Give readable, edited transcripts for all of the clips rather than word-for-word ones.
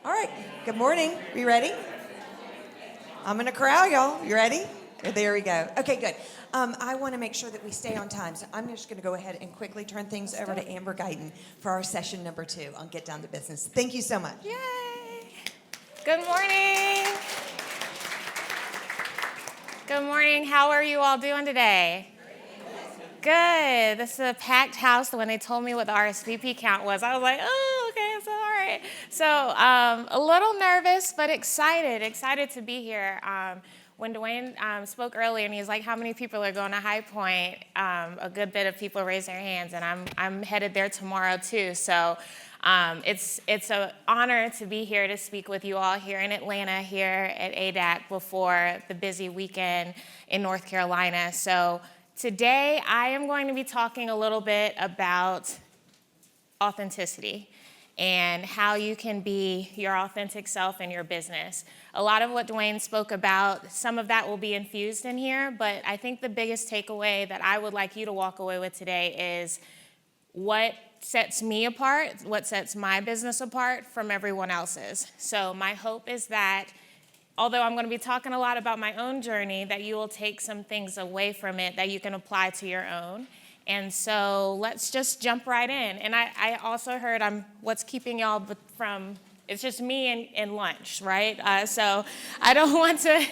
All right, good morning. You ready? I'm going to corral y'all. You ready? There we go. Okay, good. I want to make sure that we stay on time, so I'm just going to go ahead and quickly turn things over to Amber Guyton for our session number 2 on Get Down to Business. Thank you so much. Yay! Good morning. Good morning. How are you all doing today? Good. This is a packed house. When they told me what the RSVP count was, I was like, oh, okay, so all right. So a little nervous, but excited to be here. When Dwayne spoke earlier, and he was like, how many people are going to High Point? A good bit of people raised their hands, and I'm headed there tomorrow too. So it's an honor to be here to speak with you all here in Atlanta, here at ADAC before the busy weekend in North Carolina. So today I am going to be talking a little bit about authenticity and how you can be your authentic self in your business. A lot of what Dwayne spoke about, some of that will be infused in here, but I think the biggest takeaway that I would like you to walk away with today is what sets me apart, what sets my business apart from everyone else's. So my hope is that although I'm going to be talking a lot about my own journey, that you will take some things away from it that you can apply to your own. And so let's just jump right in. And I also heard what's keeping y'all from, it's just me and lunch, right? So I don't want to,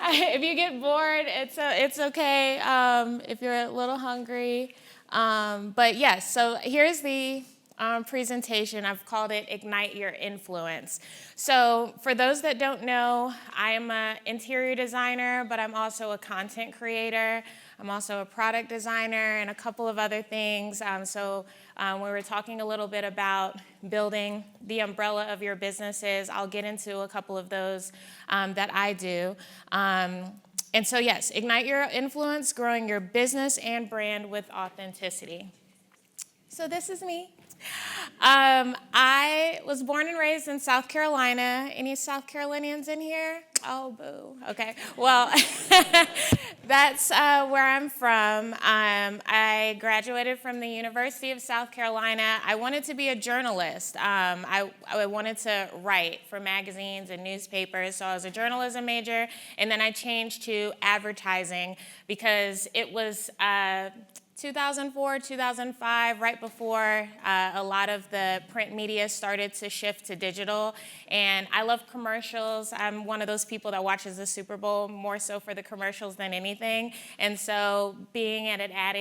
if you get bored, it's okay if you're a little hungry. But yes, so here's the presentation. I've called it Ignite Your Influence. So for those that don't know, I am an interior designer, but I'm also a content creator. I'm also a product designer and a couple of other things. We were talking a little bit about building the umbrella of your businesses. I'll get into a couple of those that I do. And so yes, ignite your influence, growing your business and brand with authenticity. So this is me. I was born and raised in South Carolina. Any South Carolinians in here? Oh, boo. Okay. Well, that's where I'm from. I graduated from the University of South Carolina. I wanted to be a journalist. I wanted to write for magazines and newspapers, so I was a journalism major, and then I changed to advertising because it was 2004, 2005, right before a lot of the print media started to shift to digital. And I love commercials. I'm one of those people that watches the Super Bowl more so for the commercials than anything. And so being at an ad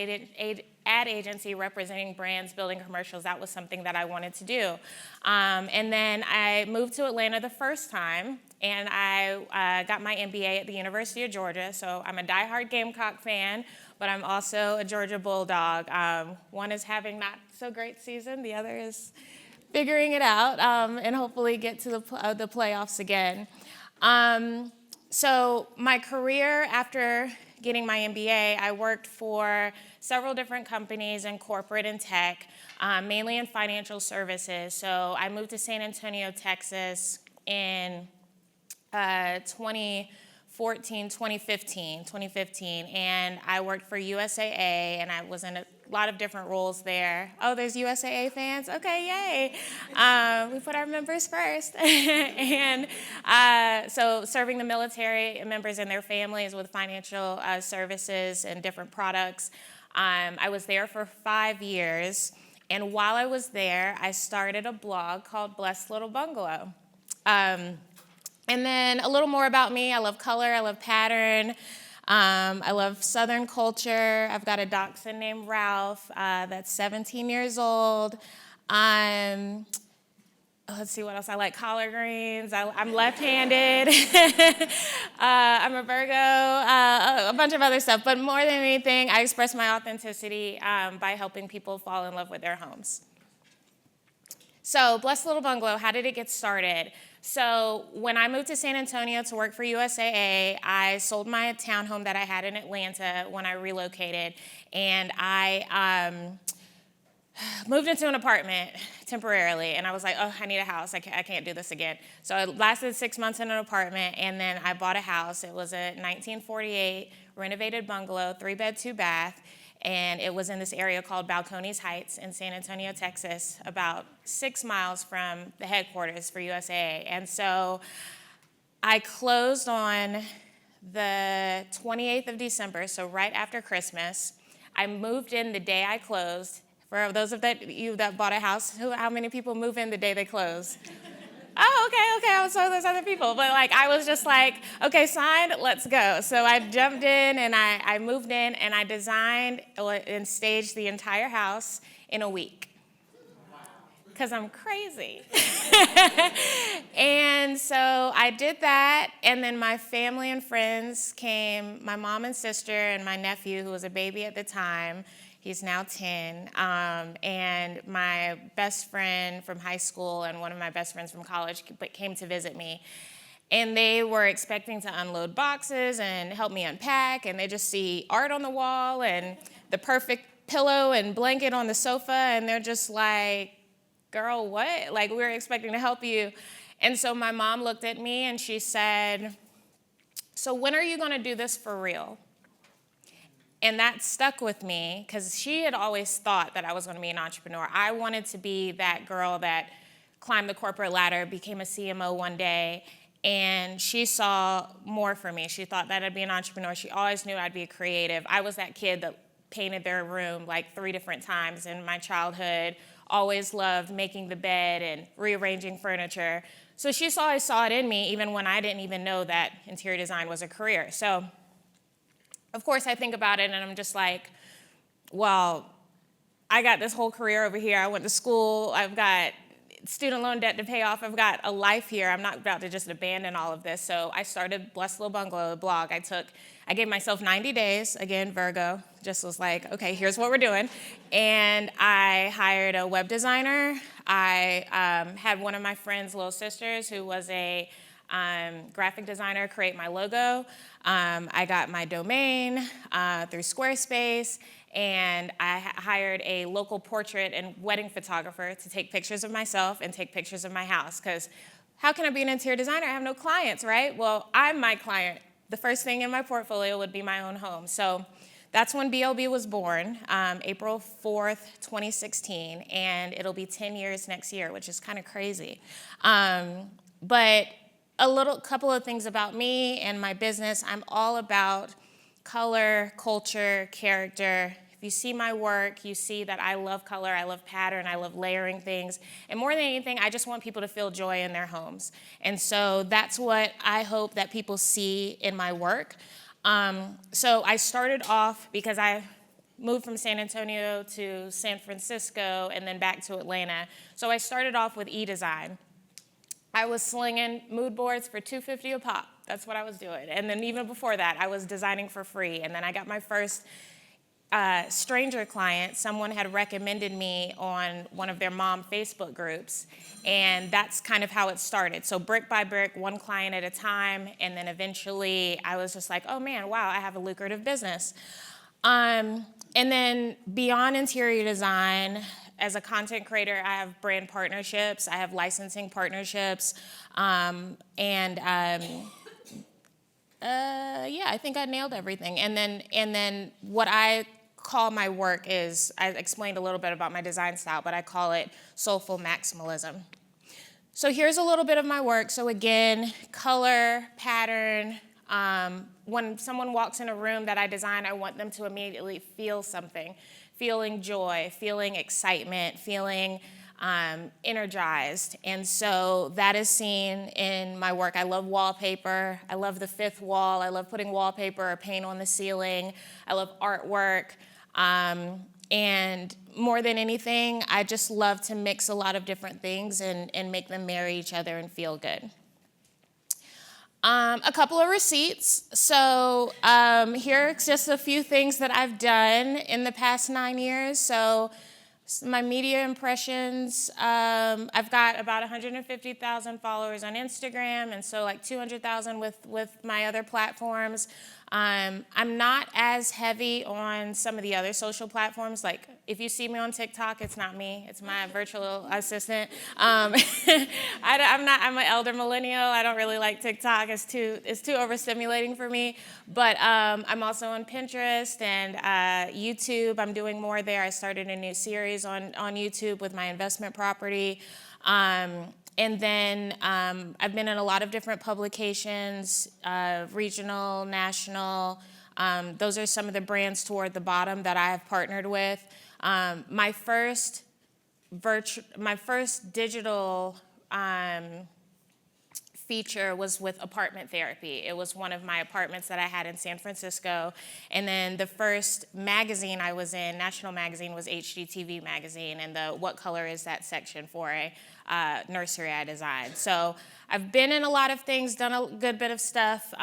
agency representing brands, building commercials, that was something that I wanted to do. And then I moved to Atlanta the first time, and I got my MBA at the University of Georgia. So I'm a diehard Gamecock fan, but I'm also a Georgia Bulldog. One is having not so great season, the other is figuring it out, and hopefully get to the playoffs again. So my career after getting my MBA, I worked for several different companies in corporate and tech, mainly in financial services. So I moved to San Antonio, Texas in 2015, and I worked for USAA, and I was in a lot of different roles there. Oh, there's USAA fans? Okay, yay. We put our members first. And so serving the military members and their families with financial services and different products. I was there for 5 years, and while I was there, I started a blog called Blessed Little Bungalow. And then a little more about me. I love color, I love pattern, I love Southern culture. I've got a dachshund named Ralph that's 17 years old. Let's see what else. I like collard greens. I'm left-handed. I'm a Virgo, a bunch of other stuff. But more than anything, I express my authenticity by helping people fall in love with their homes. So Blessed Little Bungalow, how did it get started? So when I moved to San Antonio to work for USAA, I sold my townhome that I had in Atlanta when I relocated, and I moved into an apartment temporarily, and I was like, oh, I need a house. I can't do this again. So I lasted 6 months in an apartment, and then I bought a house. It was a 1948 renovated bungalow, 3-bed, 2-bath, and it was in this area called Balcones Heights in San Antonio, Texas, about 6 miles from the headquarters for USAA. And so I closed on the 28th of December, so right after Christmas. I moved in the day I closed. For those of you that bought a house, how many people move in the day they close? Oh, okay, so there's other people. But I was just like, okay, signed, let's go. So I jumped in and I moved in and I designed and staged the entire house in a week. Because I'm crazy. And so I did that, and then my family and friends came, my mom and sister and my nephew, who was a baby at the time. He's now 10, and my best friend from high school and one of my best friends from college came to visit me. And they were expecting to unload boxes and help me unpack, and they just see art on the wall and the perfect pillow and blanket on the sofa, and they're just like, girl, what? We were expecting to help you. And so my mom looked at me and she said, so when are you going to do this for real? And that stuck with me because she had always thought that I was going to be an entrepreneur. I wanted to be that girl that climbed the corporate ladder, became a CMO one day, and she saw more for me. She thought that I'd be an entrepreneur. She always knew I'd be a creative. I was that kid that painted their room 3 different times in my childhood, always loved making the bed and rearranging furniture. So she always saw it in me, even when I didn't even know that interior design was a career. So, of course, I think about it, and I'm just like, well, I got this whole career over here. I went to school. I've got student loan debt to pay off. I've got a life here. I'm not about to just abandon all of this. So I started Blessed Little Bungalow, a blog. I gave myself 90 days, again, Virgo, just was like, okay, here's what we're doing. And I hired a web designer. I had one of my friend's little sisters who was a graphic designer create my logo. I got my domain through Squarespace, and I hired a local portrait and wedding photographer to take pictures of myself and take pictures of my house, because how can I be an interior designer? I have no clients, right? Well, I'm my client. The first thing in my portfolio would be my own home. So that's when BLB was born, April 4th, 2016, and it'll be 10 years next year, which is kind of crazy. But couple of things about me and my business. I'm all about color, culture, character. If you see my work, you see that I love color, I love pattern, I love layering things. And more than anything, I just want people to feel joy in their homes. And so that's what I hope that people see in my work. So I started off because I moved from San Antonio to San Francisco and then back to Atlanta. So I started off with e-design. I was slinging mood boards for $2.50 a pop. That's what I was doing. And then even before that, I was designing for free. And then I got my first stranger client. Someone had recommended me on one of their mom Facebook groups. And that's kind of how it started. So brick by brick, one client at a time. And then eventually I was just like, oh man, wow, I have a lucrative business. And then beyond interior design, as a content creator, I have brand partnerships, I have licensing partnerships, yeah, I think I nailed everything. And then what I call my work is, I explained a little bit about my design style, but I call it soulful maximalism. So here's a little bit of my work. So again, color, pattern. When someone walks in a room that I design, I want them to immediately feel something. Feeling joy, feeling excitement, feeling energized. And so that is seen in my work. I love wallpaper. I love the fifth wall. I love putting wallpaper or paint on the ceiling. I love artwork. And more than anything, I just love to mix a lot of different things and make them marry each other and feel good. A couple of receipts. So here's just a few things that I've done in the past 9 years. So my media impressions, I've got about 150,000 followers on Instagram, and so 200,000 with my other platforms. I'm not as heavy on some of the other social platforms. Like, if you see me on TikTok, it's not me. It's my virtual assistant. I'm an elder millennial. I don't really like TikTok. It's too overstimulating for me. But I'm also on Pinterest and YouTube. I'm doing more there. I started a new series on YouTube with my investment property. And then I've been in a lot of different publications, regional, national. Those are some of the brands toward the bottom that I have partnered with. My first digital feature was with apartment therapy. It was one of my apartments that I had in San Francisco. And then the first magazine I was in, national magazine, was HGTV magazine, and the What Color Is That section for a nursery I designed. So I've been in a lot of things, done a good bit of stuff,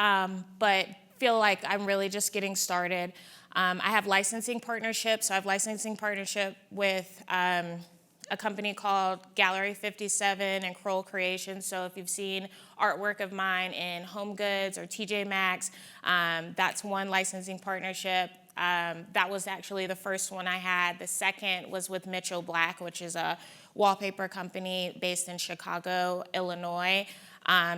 but feel like I'm really just getting started. I have licensing partnerships. So I have licensing partnership with a company called Gallery 57 and Kroll Creations. So if you've seen artwork of mine in Home Goods or TJ Maxx, that's one licensing partnership. That was actually the first one I had. The second was with Mitchell Black, which is a wallpaper company based in Chicago, Illinois.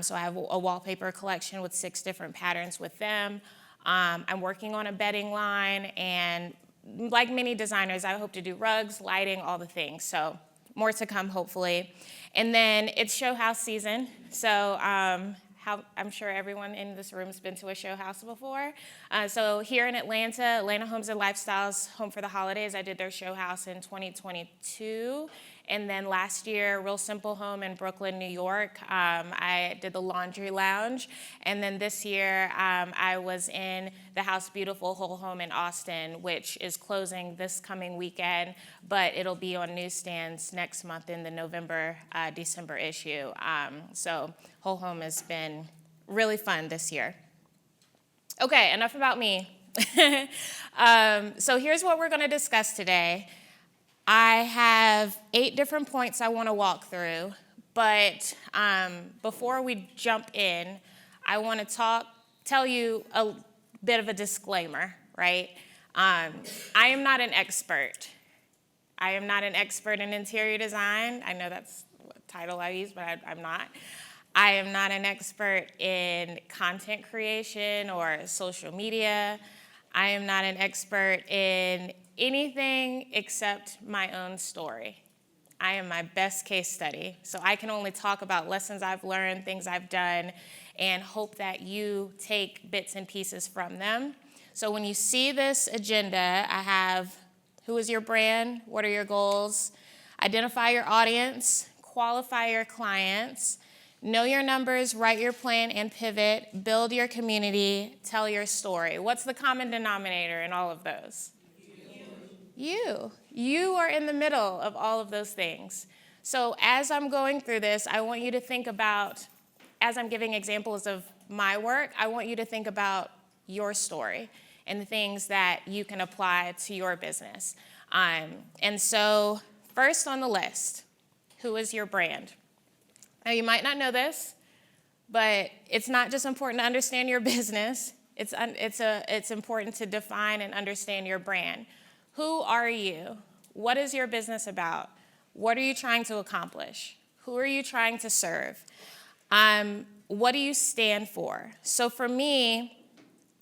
So I have a wallpaper collection with 6 different patterns with them. I'm working on a bedding line, and like many designers, I hope to do rugs, lighting, all the things. So more to come, hopefully. And then it's show house season. So I'm sure everyone in this room has been to a show house before. So here in Atlanta Homes and Lifestyles, Home for the Holidays, I did their show house in 2022. And then last year, Real Simple Home in Brooklyn, New York, I did the Laundry Lounge. And then this year, I was in the House Beautiful Whole Home in Austin, which is closing this coming weekend, but it'll be on newsstands next month in the November, December issue. So Whole Home has been really fun this year. Okay, enough about me. So here's what we're going to discuss today. I have 8 different points I want to walk through, but before we jump in, I want to tell you a bit of a disclaimer, right? I am not an expert. I am not an expert in interior design. I know that's what title I use, but I'm not. I am not an expert in content creation or social media. I am not an expert in anything except my own story. I am my best case study. So I can only talk about lessons I've learned, things I've done, and hope that you take bits and pieces from them. So when you see this agenda, I have who is your brand, what are your goals, identify your audience, qualify your clients, know your numbers, write your plan and pivot, build your community, tell your story. What's the common denominator in all of those? You. You are in the middle of all of those things. So as I'm going through this, I want you to think about, as I'm giving examples of my work, I want you to think about your story and the things that you can apply to your business. And so first on the list, who is your brand? Now you might not know this, but it's not just important to understand your business. It's important to define and understand your brand. Who are you? What is your business about? What are you trying to accomplish? Who are you trying to serve? What do you stand for? So for me,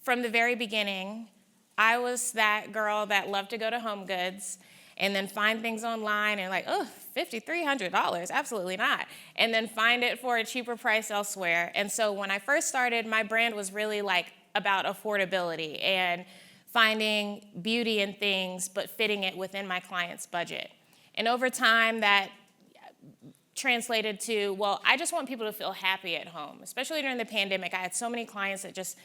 from the very beginning, I was that girl that loved to go to Home Goods and then find things online and like, oh, $5,300, absolutely not. And then find it for a cheaper price elsewhere. And so when I first started, my brand was really like about affordability and finding beauty in things, but fitting it within my client's budget. And over time, that translated to, well, I just want people to feel happy at home. Especially during the pandemic, I had so many clients that just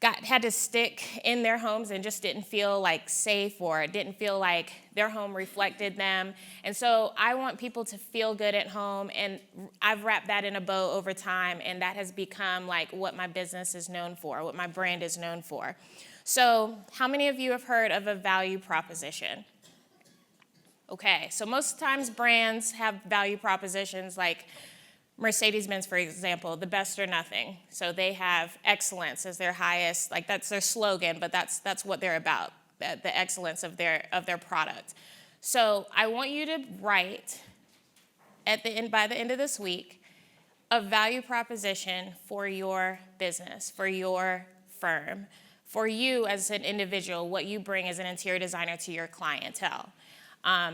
had to stick in their homes and just didn't feel like safe or didn't feel like their home reflected them. And so I want people to feel good at home, and I've wrapped that in a bow over time, and that has become like what my business is known for, what my brand is known for. So how many of you have heard of a value proposition? Okay, so most times brands have value propositions like Mercedes-Benz, for example, the best or nothing. So they have excellence as their highest, like that's their slogan, but that's what they're about, the excellence of their product. So I want you to write by the end of this week a value proposition for your business, for your firm, for you as an individual, what you bring as an interior designer to your clientele.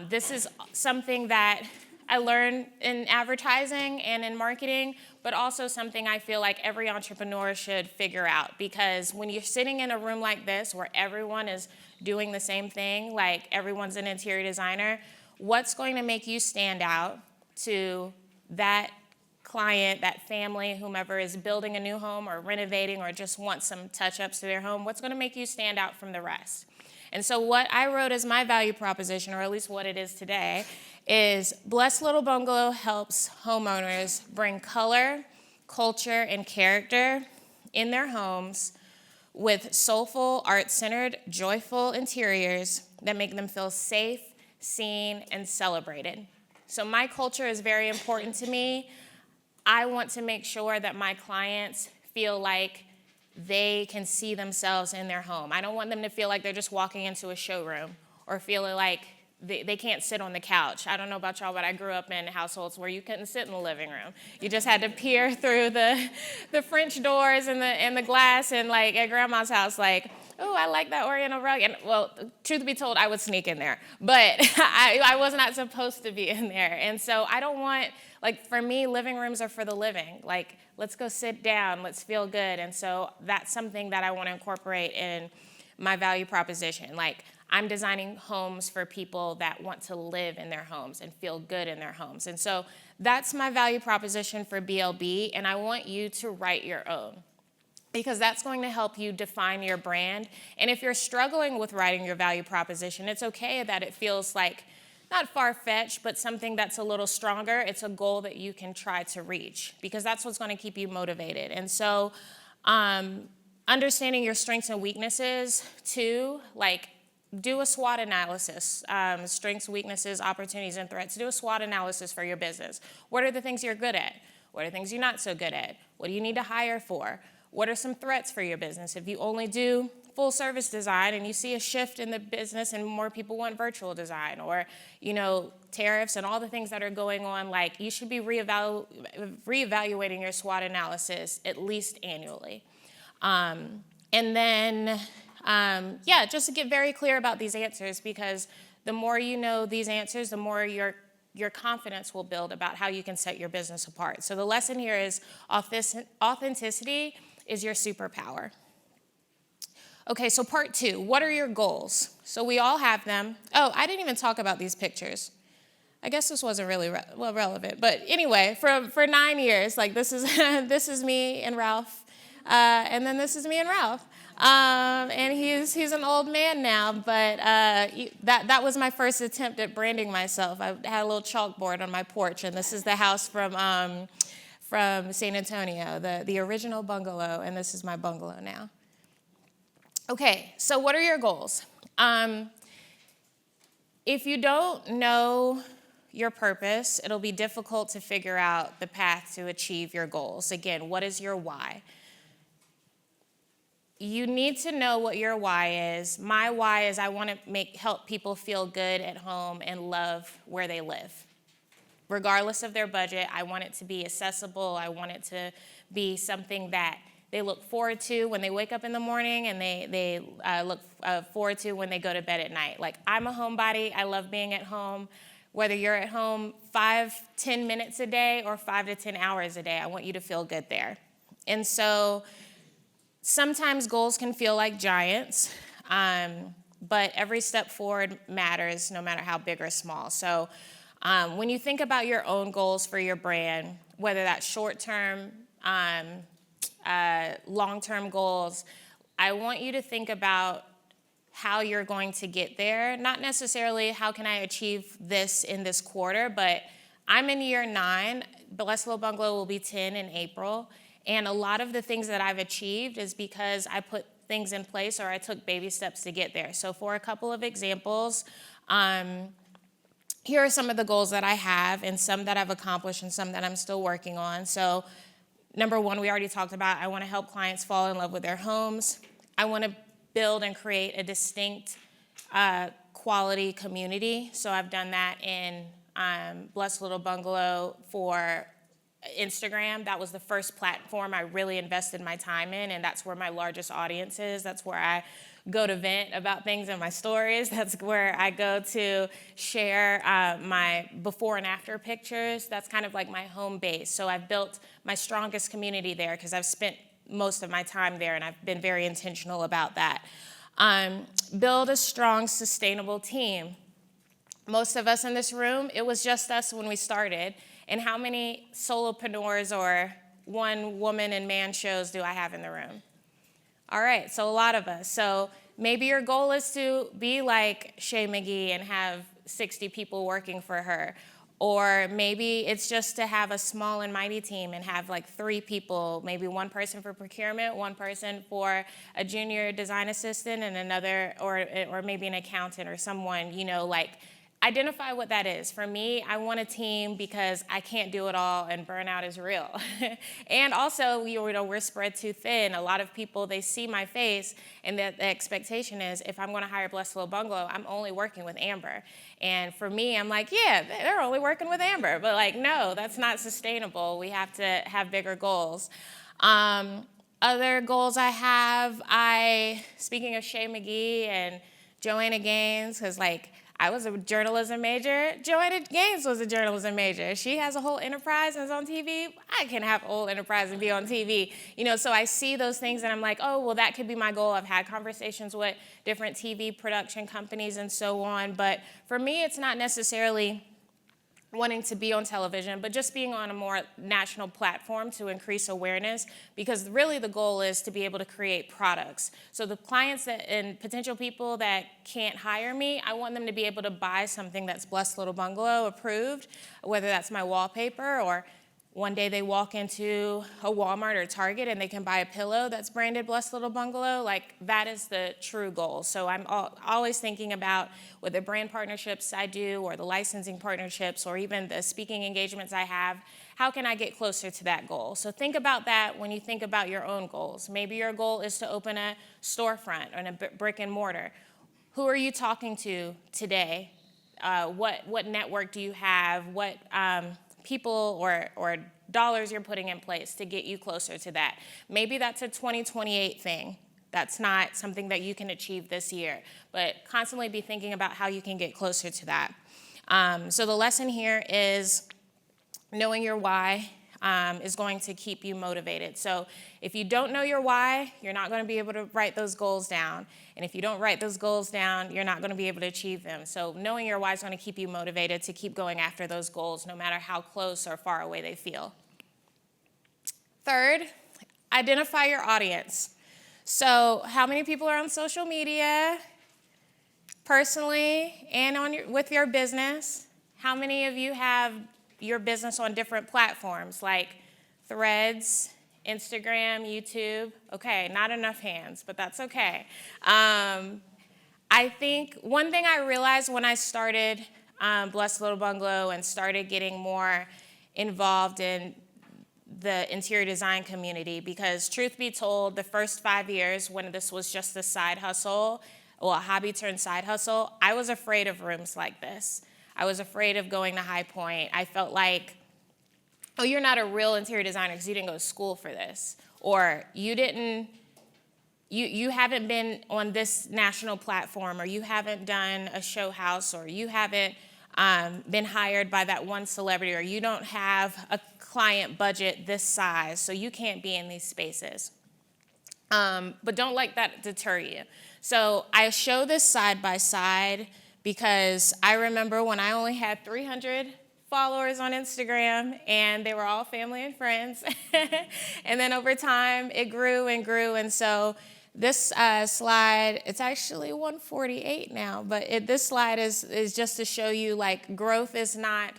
This is something that I learned in advertising and in marketing, but also something I feel like every entrepreneur should figure out, because when you're sitting in a room like this where everyone is doing the same thing, like everyone's an interior designer, what's going to make you stand out to that client, that family, whomever is building a new home or renovating or just wants some touch-ups to their home, what's going to make you stand out from the rest? And so what I wrote as my value proposition, or at least what it is today, is Blessed Little Bungalow helps homeowners bring color, culture, and character in their homes with soulful, art-centered, joyful interiors that make them feel safe, seen, and celebrated. So my culture is very important to me. I want to make sure that my clients feel like they can see themselves in their home. I don't want them to feel like they're just walking into a showroom or feeling like they can't sit on the couch. I don't know about y'all, but I grew up in households where you couldn't sit in the living room. You just had to peer through the French doors and the glass, and like at grandma's house, like, oh, I like that Oriental rug. And well, truth be told, I would sneak in there, but I was not supposed to be in there. And so I don't want, like, for me, living rooms are for the living. Like, let's go sit down, let's feel good. And so that's something that I want to incorporate in my value proposition. Like, I'm designing homes for people that want to live in their homes and feel good in their homes. And so that's my value proposition for BLB, and I want you to write your own, because that's going to help you define your brand. And if you're struggling with writing your value proposition, it's okay that it feels like not far-fetched, but something that's a little stronger. It's a goal that you can try to reach, because that's what's going to keep you motivated. And so understanding your strengths and weaknesses too, like do a SWOT analysis, strengths, weaknesses, opportunities, and threats. Do a SWOT analysis for your business. What are the things you're good at? What are the things you're not so good at? What do you need to hire for? What are some threats for your business? If you only do full service design and you see a shift in the business and more people want virtual design, or, you know, tariffs and all the things that are going on, like, you should be reevaluating your SWOT analysis at least annually. And then, just to get very clear about these answers, because the more you know these answers, the more your confidence will build about how you can set your business apart. So the lesson here is authenticity is your superpower. Okay, so part 2, what are your goals? So we all have them. Oh, I didn't even talk about these pictures. I guess this wasn't really relevant, but anyway, for 9 years, like this is this is me and Ralph, and then this is me and Ralph. And he's an old man now, but that was my first attempt at branding myself. I had a little chalkboard on my porch, and this is the house from San Antonio, the original bungalow, and this is my bungalow now. Okay, so what are your goals? If you don't know your purpose, it'll be difficult to figure out the path to achieve your goals. Again, what is your why? You need to know what your why is. My why is I want to help people feel good at home and love where they live. Regardless of their budget, I want it to be accessible. I want it to be something that they look forward to when they wake up in the morning, and they look forward to when they go to bed at night. Like, I'm a homebody. I love being at home. Whether you're at home 5-10 minutes a day or 5 to 10 hours a day, I want you to feel good there. And so sometimes goals can feel like giants, but every step forward matters, no matter how big or small. So when you think about your own goals for your brand, whether that's short-term, long-term goals, I want you to think about how you're going to get there. Not necessarily how can I achieve this in this quarter, but I'm in year 9. Blessed Little Bungalow will be 10 in April. And a lot of the things that I've achieved is because I put things in place, or I took baby steps to get there. So for a couple of examples, here are some of the goals that I have, and some that I've accomplished and some that I'm still working on. So number one, we already talked about, I want to help clients fall in love with their homes. I want to build and create a distinct quality community. So I've done that in Blessed Little Bungalow for Instagram. That was the first platform I really invested my time in, and that's where my largest audience is. That's where I go to vent about things in my stories. That's where I go to share my before and after pictures. That's kind of like my home base. So I've built my strongest community there because I've spent most of my time there, and I've been very intentional about that. Build a strong, sustainable team. Most of us in this room, it was just us when we started. And how many solopreneurs or one woman and man shows do I have in the room? All right, so a lot of us. So maybe your goal is to be like Shay McGee and have 60 people working for her. Or maybe it's just to have a small and mighty team and have like 3 people, maybe one person for procurement, one person for a junior design assistant, and another, or maybe an accountant or someone, like, identify what that is. For me, I want a team because I can't do it all, and burnout is real. And also, we're spread too thin. A lot of people, they see my face, and the expectation is if I'm going to hire Blessed Little Bungalow, I'm only working with Amber. And for me, I'm like, yeah, they're only working with Amber. But like, no, that's not sustainable. We have to have bigger goals. Other goals I have, speaking of Shay McGee and Joanna Gaines, because like, I was a journalism major. Joanna Gaines was a journalism major. She has a whole enterprise and is on TV. I can have a whole enterprise and be on TV. So I see those things and I'm like, oh, well, that could be my goal. I've had conversations with different TV production companies and so on. But for me, it's not necessarily wanting to be on television, but just being on a more national platform to increase awareness, because really the goal is to be able to create products. So the clients and potential people that can't hire me, I want them to be able to buy something that's Blessed Little Bungalow approved, whether that's my wallpaper, or one day they walk into a Walmart or Target and they can buy a pillow that's branded Blessed Little Bungalow. Like, that is the true goal. So I'm always thinking about, with the brand partnerships I do, or the licensing partnerships, or even the speaking engagements I have, how can I get closer to that goal? So think about that when you think about your own goals. Maybe your goal is to open a storefront and a brick and mortar. Who are you talking to today? What network do you have? What people or dollars you're putting in place to get you closer to that? Maybe that's a 2028 thing. That's not something that you can achieve this year, but constantly be thinking about how you can get closer to that. So the lesson here is knowing your why is going to keep you motivated. So if you don't know your why, you're not going to be able to write those goals down. And if you don't write those goals down, you're not going to be able to achieve them. So knowing your why is going to keep you motivated to keep going after those goals, no matter how close or far away they feel. Third, identify your audience. So how many people are on social media, personally, and with your business? How many of you have your business on different platforms like Threads, Instagram, YouTube? Okay, not enough hands, but that's okay. I think one thing I realized when I started Blessed Little Bungalow and started getting more involved in the interior design community, because truth be told, the first 5 years when this was just a side hustle, well, a hobby turned side hustle, I was afraid of rooms like this. I was afraid of going to High Point. I felt like, oh, you're not a real interior designer because you didn't go to school for this. Or you haven't been on this national platform, or you haven't done a show house, or you haven't been hired by that one celebrity, or you don't have a client budget this size, so you can't be in these spaces. But don't let that deter you. So I show this side by side because I remember when I only had 300 followers on Instagram, and they were all family and friends. And then over time, it grew and grew. And so this slide, it's actually 148 now, but this slide is just to show you, like, growth is not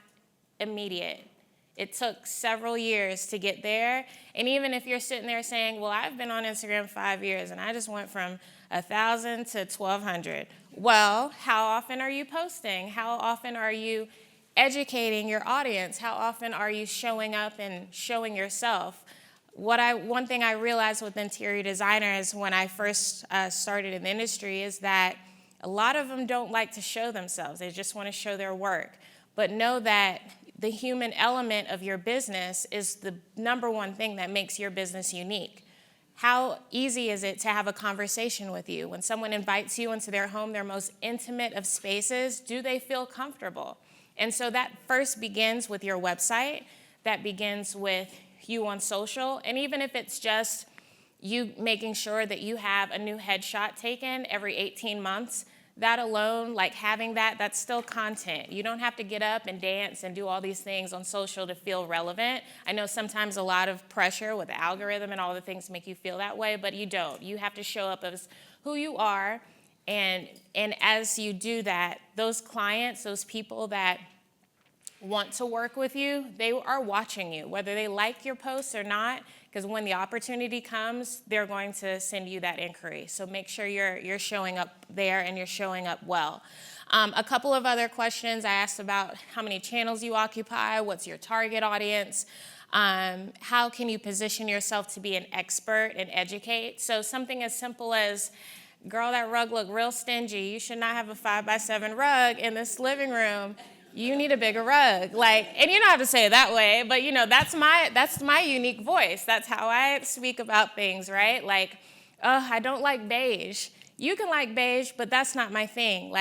immediate. It took several years to get there. And even if you're sitting there saying, well, I've been on Instagram 5 years, and I just went from 1,000 to 1,200. Well, how often are you posting? How often are you educating your audience? How often are you showing up and showing yourself? One thing I realized with interior designers when I first started in the industry is that a lot of them don't like to show themselves. They just want to show their work. But know that the human element of your business is the number one thing that makes your business unique. How easy is it to have a conversation with you? When someone invites you into their home, their most intimate of spaces, do they feel comfortable? And so that first begins with your website. That begins with you on social. And even if it's just you making sure that you have a new headshot taken every 18 months, that alone, like having that, that's still content. You don't have to get up and dance and do all these things on social to feel relevant. I know sometimes a lot of pressure with the algorithm and all the things make you feel that way, but you don't. You have to show up as who you are, and as you do that, those clients, those people that want to work with you, they are watching you, whether they like your posts or not, because when the opportunity comes, they're going to send you that inquiry. So make sure you're showing up there and you're showing up well. A couple of other questions I asked about how many channels you occupy, what's your target audience, how can you position yourself to be an expert and educate. So something as simple as, girl, that rug looked real stingy. You should not have a 5x7 rug in this living room. You need a bigger rug. And you don't have to say it that way, but that's my unique voice. That's how I speak about things, right? I don't like beige. You can like beige, but that's not my thing.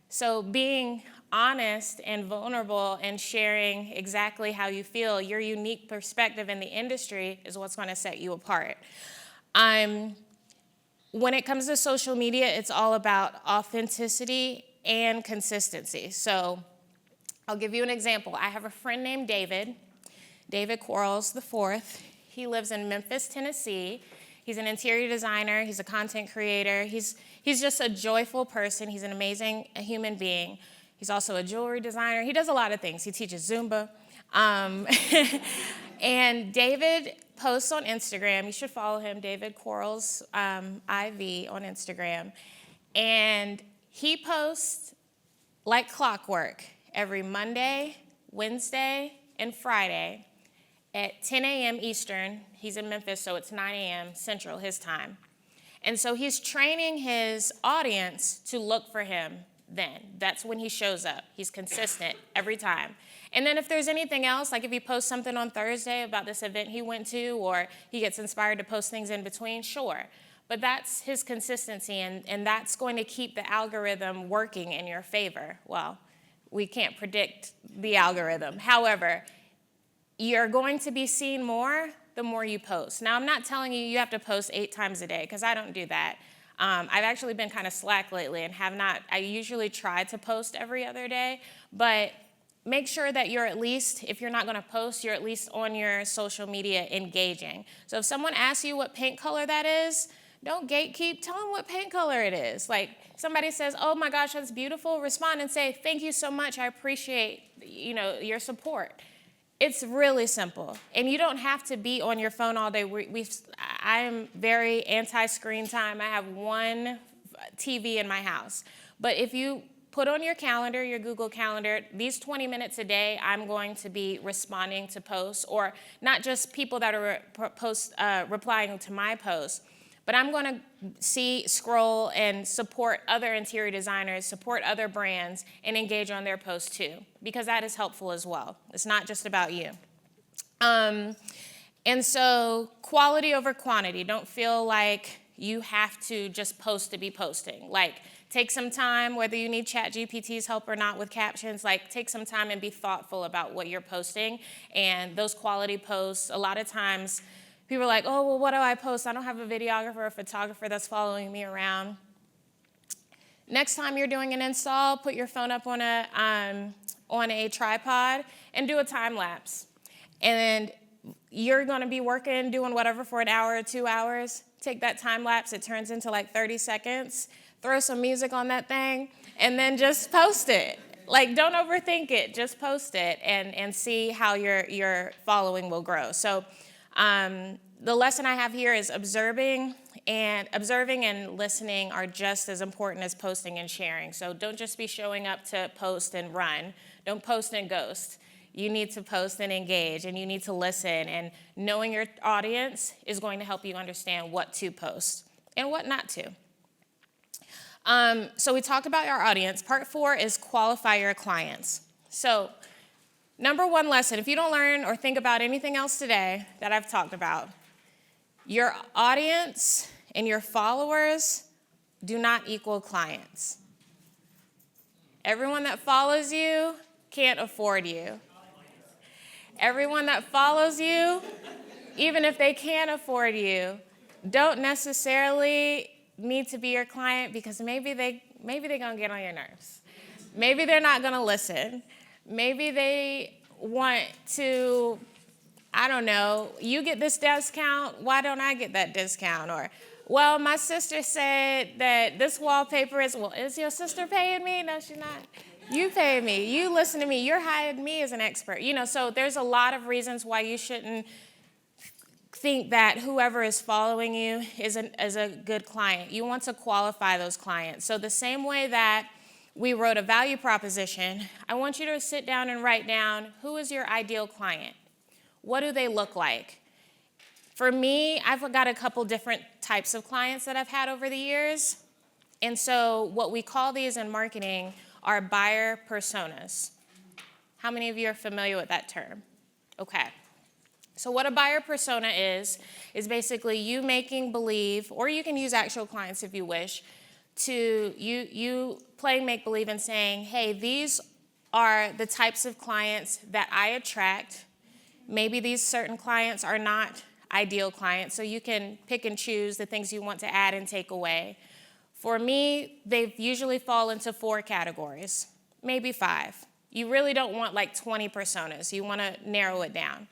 So being honest and vulnerable and sharing exactly how you feel, your unique perspective in the industry is what's going to set you apart. When it comes to social media, it's all about authenticity and consistency. So I'll give you an example. I have a friend named David Quarles IV. He lives in Memphis, Tennessee. He's an interior designer. He's a content creator. He's just a joyful person. He's an amazing human being. He's also a jewelry designer. He does a lot of things. He teaches Zumba. And David posts on Instagram. You should follow him, David Quarles IV on Instagram. And he posts like clockwork every Monday, Wednesday, and Friday at 10 a.m. Eastern. He's in Memphis, so it's 9 a.m. Central, his time. And so he's training his audience to look for him then. That's when he shows up. He's consistent every time. And then if there's anything else, like if he posts something on Thursday about this event he went to, or he gets inspired to post things in between, sure. But that's his consistency, and that's going to keep the algorithm working in your favor. Well, we can't predict the algorithm. However, you're going to be seen more the more you post. Now, I'm not telling you have to post 8 times a day, because I don't do that. I've actually been kind of slack lately and have not. I usually try to post every other day, but make sure that you're at least, if you're not going to post, you're at least on your social media engaging. So if someone asks you what paint color that is, don't gatekeep. Tell them what paint color it is. Somebody says, "Oh my gosh, that's beautiful," respond and say, "Thank you so much. I appreciate your support." It's really simple, and you don't have to be on your phone all day. I am very anti-screen time. I have one TV in my house, but if you put on your calendar, your Google Calendar, these 20 minutes a day, I'm going to be responding to posts, or not just people that are replying to my posts. But I'm going to scroll and support other interior designers, support other brands, and engage on their posts too, because that is helpful as well. It's not just about you. And so quality over quantity. Don't feel like you have to just post to be posting. Take some time, whether you need ChatGPT's help or not with captions, take some time and be thoughtful about what you're posting. And those quality posts, a lot of times, people are like, "Oh, well, what do I post? I don't have a videographer or photographer that's following me around." Next time you're doing an install, put your phone up on a tripod and do a time lapse. And you're going to be working, doing whatever for an hour or 2 hours. Take that time lapse. It turns into 30 seconds. Throw some music on that thing, and then just post it. Don't overthink it. Just post it and see how your following will grow. So the lesson I have here is observing and observing and listening are just as important as posting and sharing. So don't just be showing up to post and run. Don't post and ghost. You need to post and engage, and you need to listen. And knowing your audience is going to help you understand what to post and what not to. So we talked about our audience. Part 4 is qualify your clients. So number 1 lesson, if you don't learn or think about anything else today that I've talked about, your audience and your followers do not equal clients. Everyone that follows you can't afford you. Everyone that follows you, even if they can afford you, don't necessarily need to be your client, because maybe they're gonna get on your nerves. Maybe they're not gonna listen. Maybe they want to, I don't know, you get this discount, why don't I get that discount? Or, well, my sister said that this wallpaper is your sister paying me? No, she's not. You pay me, you listen to me, you're hiring me as an expert. So there's a lot of reasons why you shouldn't think that whoever is following you is a good client. You want to qualify those clients. So the same way that we wrote a value proposition, I want you to sit down and write down, who is your ideal client? What do they look like? For me, I've got a couple different types of clients that I've had over the years. And so what we call these in marketing are buyer personas. How many of you are familiar with that term? Okay. So what a buyer persona is basically you making believe, or you can use actual clients if you wish, to you playing make believe and saying, hey, these are the types of clients that I attract. Maybe these certain clients are not ideal clients, so you can pick and choose the things you want to add and take away. For me, they usually fall into 4 categories, maybe 5. You really don't want like 20 personas. You want to narrow it down.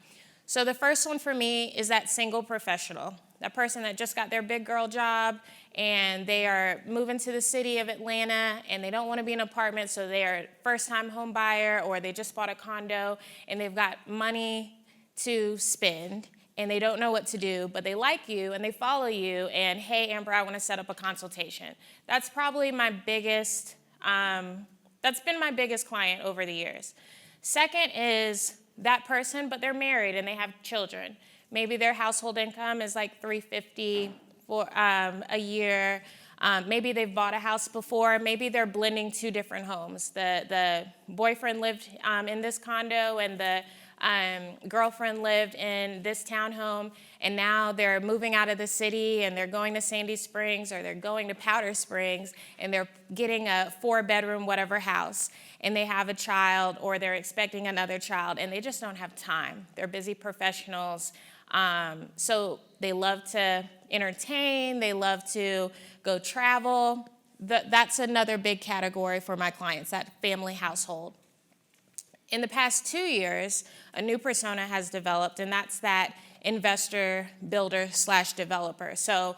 So the first one for me is that single professional, that person that just got their big girl job and they are moving to the city of Atlanta and they don't want to be in an apartment, so they are a first-time home buyer, or they just bought a condo and they've got money to spend and they don't know what to do, but they like you and they follow you and, hey, Amber, I want to set up a consultation. That's probably my biggest, that's been my biggest client over the years. Second is that person, but they're married and they have children. Maybe their household income is like $350 for a year. Maybe they've bought a house before. Maybe they're blending 2 different homes. The boyfriend lived in this condo and the girlfriend lived in this townhome, and now they're moving out of the city and they're going to Sandy Springs, or they're going to Powder Springs, and they're getting a 4-bedroom whatever house, and they have a child or they're expecting another child, and they just don't have time. They're busy professionals, so they love to entertain, they love to go travel. That's another big category for my clients, that family household. In the past 2 years, a new persona has developed, and that's that investor, builder / developer. So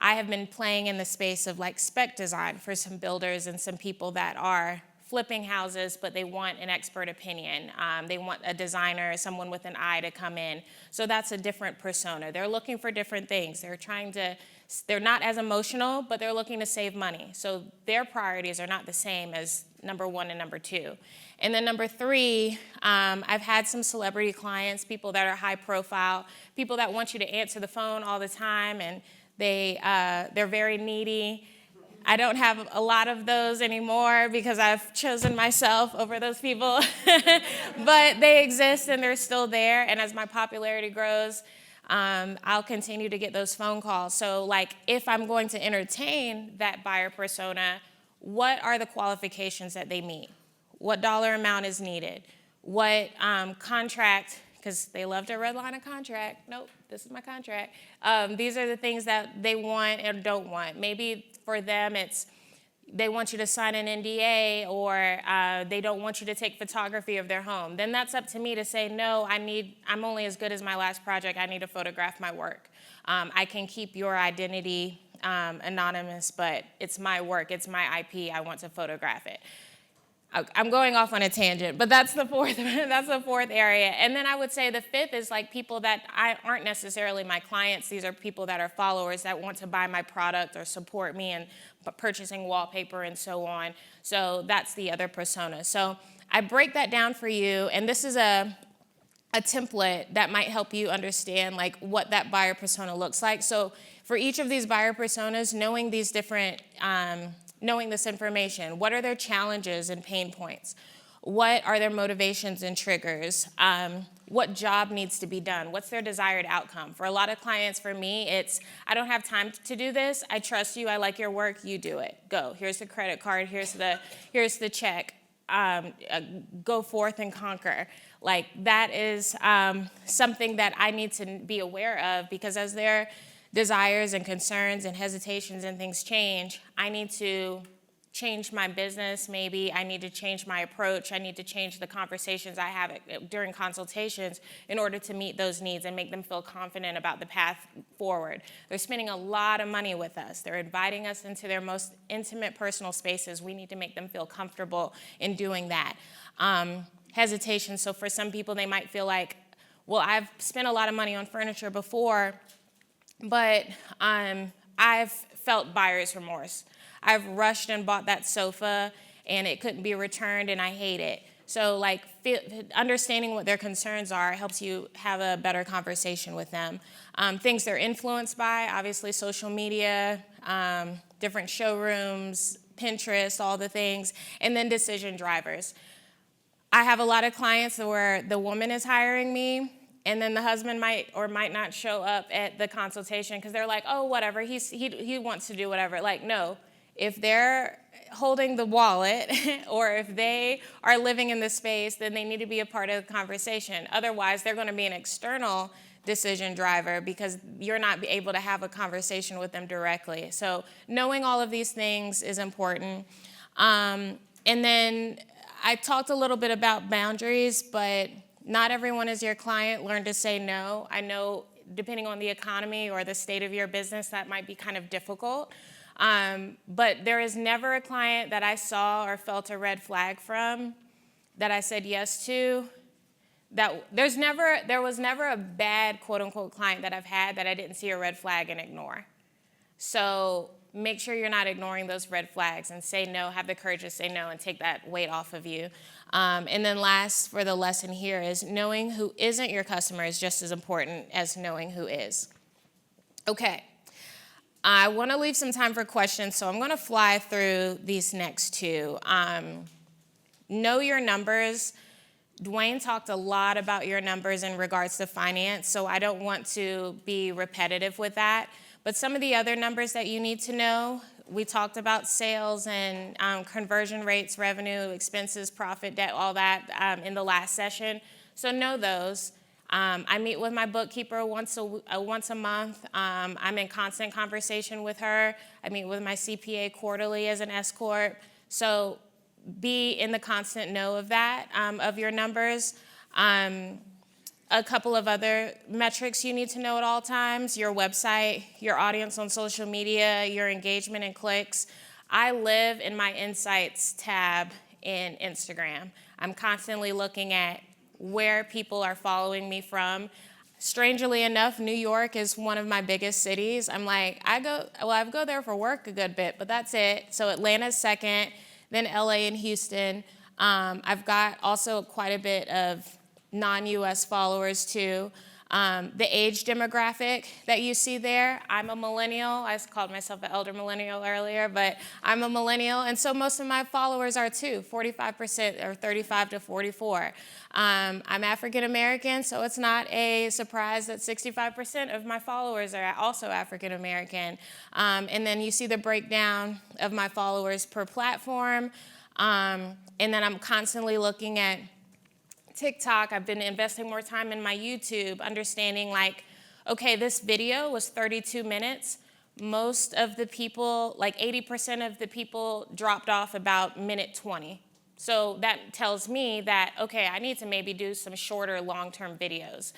I have been playing in the space of like spec design for some builders and some people that are flipping houses, but they want an expert opinion. They want a designer, someone with an eye to come in. So that's a different persona. They're looking for different things. They're not as emotional, but they're looking to save money. So their priorities are not the same as number 1 and number 2. And then number 3, I've had some celebrity clients, people that are high profile, people that want you to answer the phone all the time, and they're very needy. I don't have a lot of those anymore because I've chosen myself over those people. But they exist and they're still there. And as my popularity grows, I'll continue to get those phone calls. So like if I'm going to entertain that buyer persona, what are the qualifications that they meet? What dollar amount is needed? What contract, because they love to redline a contract. Nope, this is my contract. These are the things that they want and don't want. Maybe for them it's they want you to sign an NDA, or they don't want you to take photography of their home. Then that's up to me to say, no, I'm only as good as my last project. I need to photograph my work. I can keep your identity anonymous, but it's my work, it's my IP, I want to photograph it. I'm going off on a tangent, but that's the fourth. That's the fourth area. And then I would say the fifth is like people that aren't necessarily my clients. These are people that are followers that want to buy my product or support me in purchasing wallpaper and so on. So that's the other persona. So I break that down for you, and this is a template that might help you understand like what that buyer persona looks like. So for each of these buyer personas, knowing these different knowing this information. What are their challenges and pain points? What are their motivations and triggers? What job needs to be done? What's their desired outcome? For a lot of clients, for me, it's, I don't have time to do this. I trust you. I like your work. You do it. Go. Here's the credit card. Here's the check. Go forth and conquer. Like that is something that I need to be aware of, because as their desires and concerns and hesitations and things change, I need to change my business maybe. I need to change my approach. I need to change the conversations I have during consultations in order to meet those needs and make them feel confident about the path forward. They're spending a lot of money with us. They're inviting us into their most intimate personal spaces. We need to make them feel comfortable in doing that. Hesitation. So for some people, they might feel like, well, I've spent a lot of money on furniture before, but I've felt buyer's remorse. I've rushed and bought that sofa and it couldn't be returned and I hate it. So like understanding what their concerns are helps you have a better conversation with them. Things they're influenced by, obviously social media, different showrooms, Pinterest, all the things, and then decision drivers. I have a lot of clients where the woman is hiring me, and then the husband might or might not show up at the consultation because they're like, oh, whatever, he wants to do whatever. Like, no, if they're holding the wallet or if they are living in the space, then they need to be a part of the conversation. Otherwise, they're going to be an external decision driver because you're not able to have a conversation with them directly. So knowing all of these things is important. And then I talked a little bit about boundaries, but not everyone is your client. Learn to say no. I know depending on the economy or the state of your business, that might be kind of difficult. But there is never a client that I saw or felt a red flag from that I said yes to. There was never a bad quote unquote client that I've had that I didn't see a red flag and ignore. So make sure you're not ignoring those red flags and say no, have the courage to say no and take that weight off of you. And then last for the lesson here is knowing who isn't your customer is just as important as knowing who is. Okay, I want to leave some time for questions, so I'm going to fly through these next two. Know your numbers. Dwayne talked a lot about your numbers in regards to finance, so I don't want to be repetitive with that. But some of the other numbers that you need to know, we talked about sales and conversion rates, revenue, expenses, profit, debt, all that in the last session. So know those. I meet with my bookkeeper once a month. I'm in constant conversation with her. I meet with my CPA quarterly as an S Corp. So be in the constant know of that, of your numbers. A couple of other metrics you need to know at all times: your website, your audience on social media, your engagement and clicks. I live in my insights tab in Instagram. I'm constantly looking at where people are following me from. Strangely enough, New York is one of my biggest cities. I'm like, I go there for work a good bit, but that's it. So Atlanta's second, then LA and Houston. I've got also quite a bit of non-US followers too. The age demographic that you see there, I'm a millennial. I called myself an elder millennial earlier, but I'm a millennial, and so most of my followers are too, 45% or 35 to 44. I'm African American, so it's not a surprise that 65% of my followers are also African American. And then you see the breakdown of my followers per platform. And then I'm constantly looking at TikTok. I've been investing more time in my YouTube, understanding like, okay, this video was 32 minutes. Most of the people, like 80% of the people dropped off about minute 20. So that tells me that, okay, I need to maybe do some shorter long-form videos,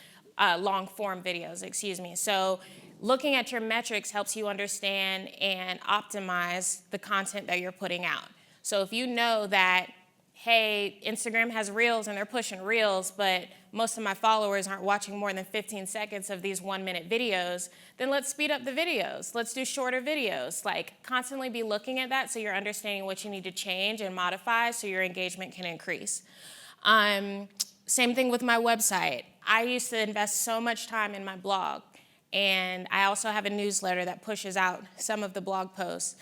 excuse me. So looking at your metrics helps you understand and optimize the content that you're putting out. So if you know that hey, Instagram has reels and they're pushing reels, but most of my followers aren't watching more than 15 seconds of these 1-minute videos, then let's speed up the videos. Let's do shorter videos. Like, constantly be looking at that so you're understanding what you need to change and modify so your engagement can increase. Same thing with my website. I used to invest so much time in my blog, and I also have a newsletter that pushes out some of the blog posts.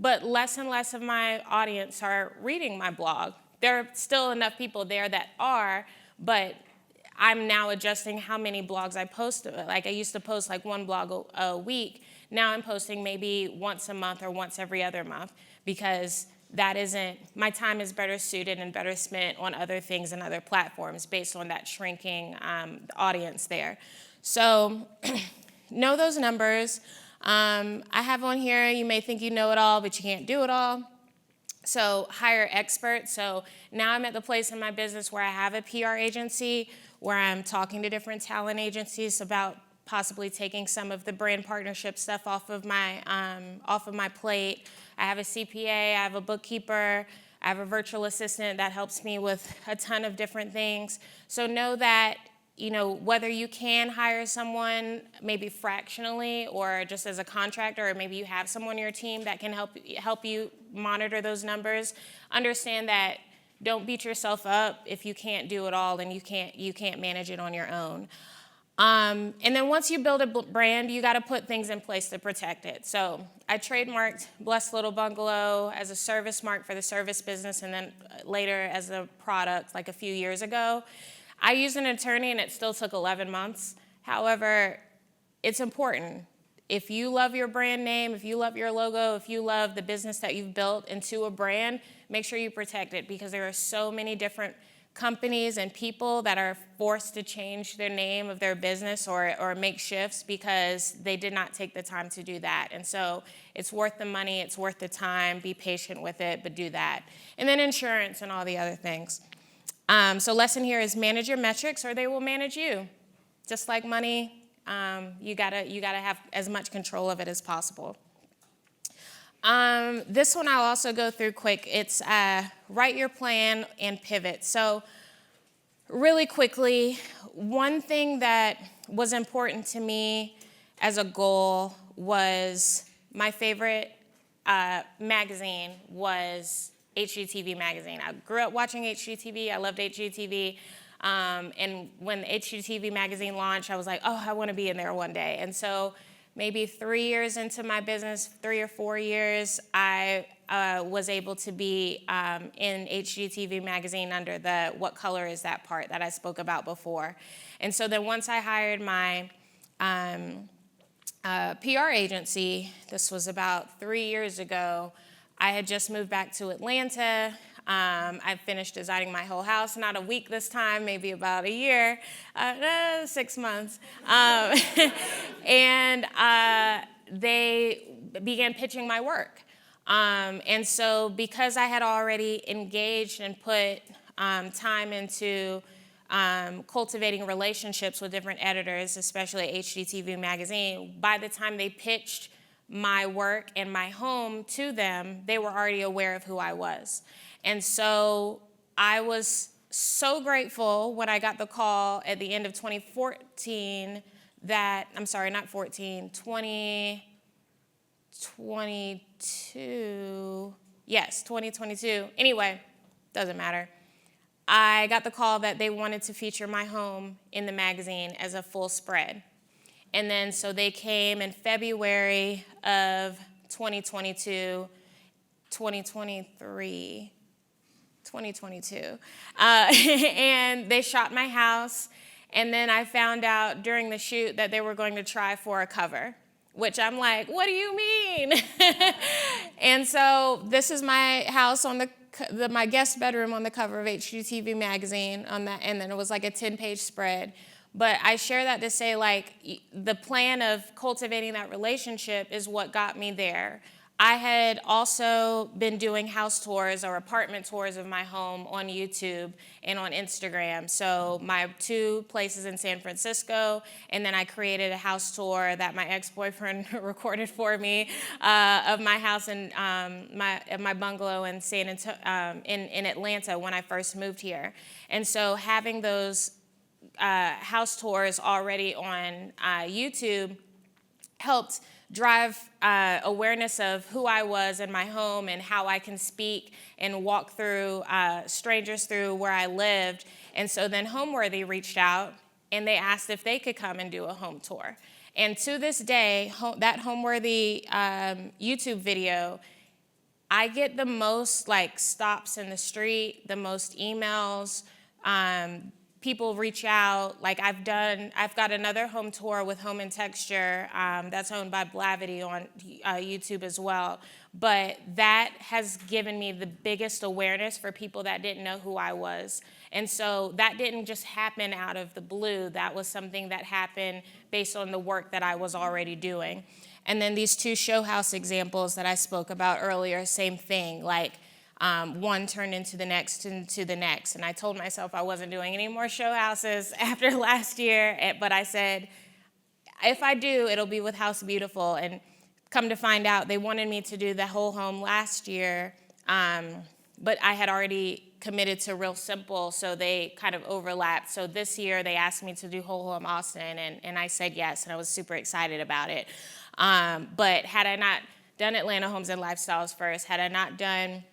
But less and less of my audience are reading my blog. There are still enough people there that are, but I'm now adjusting how many blogs I post. Like, I used to post like one blog a week. Now I'm posting maybe once a month or once every other month, because my time is better suited and better spent on other things and other platforms based on that shrinking audience there. So know those numbers. I have on here, you may think you know it all, but you can't do it all. So hire experts. So now I'm at the place in my business where I have a PR agency, where I'm talking to different talent agencies about possibly taking some of the brand partnership stuff off of my plate. I have a CPA, I have a bookkeeper, I have a virtual assistant that helps me with a ton of different things. So know that, whether you can hire someone maybe fractionally or just as a contractor, or maybe you have someone on your team that can help you monitor those numbers, understand that don't beat yourself up if you can't do it all and you can't manage it on your own. And then once you build a brand, you got to put things in place to protect it. So I trademarked Blessed Little Bungalow as a service mark for the service business, and then later as a product like a few years ago. I used an attorney, and it still took 11 months. However, it's important. If you love your brand name, if you love your logo, if you love the business that you've built into a brand, make sure you protect it, because there are so many different companies and people that are forced to change their name of their business or make shifts because they did not take the time to do that. And so it's worth the money, it's worth the time, be patient with it, but do that. And then insurance and all the other things. So lesson here is manage your metrics or they will manage you. Just like money, you gotta have as much control of it as possible. This one I'll also go through quick. It's write your plan and pivot. So really quickly, one thing that was important to me as a goal was my favorite magazine was HGTV magazine. I grew up watching HGTV. I loved HGTV. And when HGTV magazine launched, I was like, oh, I want to be in there one day. And so maybe 3 years into my business, 3 or 4 years, I was able to be in HGTV magazine under the What Color Is That part that I spoke about before. And so then once I hired my PR agency, this was about 3 years ago, I had just moved back to Atlanta. I finished designing my whole house, not a week this time, maybe about a year, 6 months. And they began pitching my work. And so because I had already engaged and put time into cultivating relationships with different editors, especially HGTV magazine, by the time they pitched my work and my home to them, they were already aware of who I was. And so I was so grateful when I got the call at the end of 2014 2022. Yes, 2022. Anyway, doesn't matter. I got the call that they wanted to feature my home in the magazine as a full spread. And then so they came in February of 2022, 2022. And they shot my house. And then I found out during the shoot that they were going to try for a cover, which I'm like, what do you mean? And so this is my house on my guest bedroom on the cover of HGTV magazine on that, and then it was like a 10-page spread. But I share that to say, like, the plan of cultivating that relationship is what got me there. I had also been doing house tours or apartment tours of my home on YouTube and on Instagram. So my 2 places in San Francisco, and then I created a house tour that my ex-boyfriend recorded for me of my house in my bungalow in in Atlanta when I first moved here. And so having those house tours already on YouTube helped drive awareness of who I was in my home and how I can speak and walk through strangers through where I lived. And so then Homeworthy reached out and they asked if they could come and do a home tour. And to this day, that Homeworthy YouTube video, I get the most stops in the street, the most emails. People reach out. I've got another home tour with Home and Texture that's owned by Blavity on YouTube as well. But that has given me the biggest awareness for people that didn't know who I was. And so that didn't just happen out of the blue. That was something that happened based on the work that I was already doing. And then these 2 show house examples that I spoke about earlier, same thing. One turned into the next. And I told myself I wasn't doing any more show houses after last year, but I said, if I do, it'll be with House Beautiful. And come to find out, they wanted me to do the whole home last year, but I had already committed to Real Simple, so they kind of overlapped. So this year, they asked me to do Whole Home Austin, and I said yes, and I was super excited about it. But had I not done Atlanta Homes and Lifestyles first, had I not done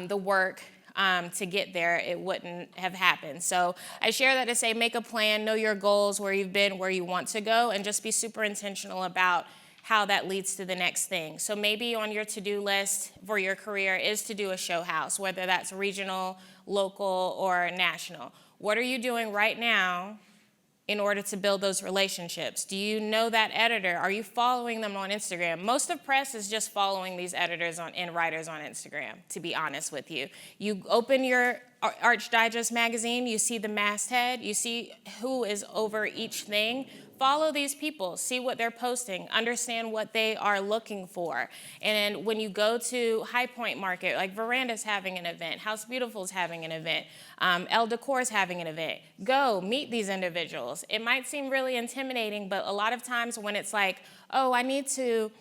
the work to get there, it wouldn't have happened. So I share that to say, make a plan, know your goals, where you've been, where you want to go, and just be super intentional about how that leads to the next thing. So maybe on your to-do list for your career is to do a show house, whether that's regional, local, or national. What are you doing right now in order to build those relationships? Do you know that editor? Are you following them on Instagram? Most of press is just following these editors and writers on Instagram, to be honest with you. You open your Arch Digest magazine, you see the masthead, you see who is over each thing. Follow these people, see what they're posting, understand what they are looking for. And when you go to High Point Market, like Veranda's having an event, House Beautiful's having an event, El Decor's having an event, go meet these individuals. It might seem really intimidating, but a lot of times when it's like, oh, I need to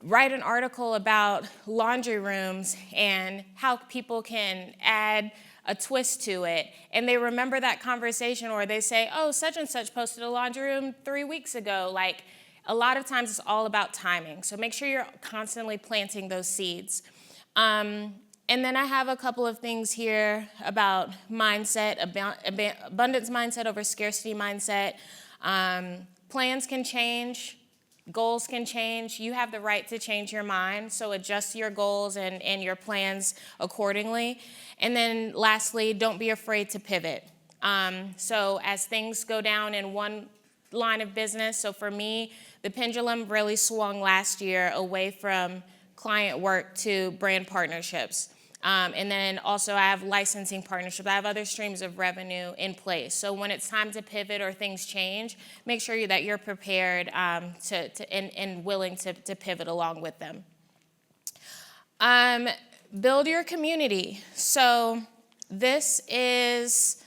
write an article about laundry rooms and how people can add a twist to it, and they remember that conversation, or they say, oh, such and such posted a laundry room 3 weeks ago. A lot of times it's all about timing. So make sure you're constantly planting those seeds. And then I have a couple of things here about mindset, abundance mindset over scarcity mindset. Plans can change. Goals can change. You have the right to change your mind, so adjust your goals and your plans accordingly. And then lastly, don't be afraid to pivot. So as things go down in one line of business, so for me, the pendulum really swung last year away from client work to brand partnerships. And then also I have licensing partnerships. I have other streams of revenue in place. So when it's time to pivot or things change, make sure that you're prepared and willing to pivot along with them. Build your community. So this is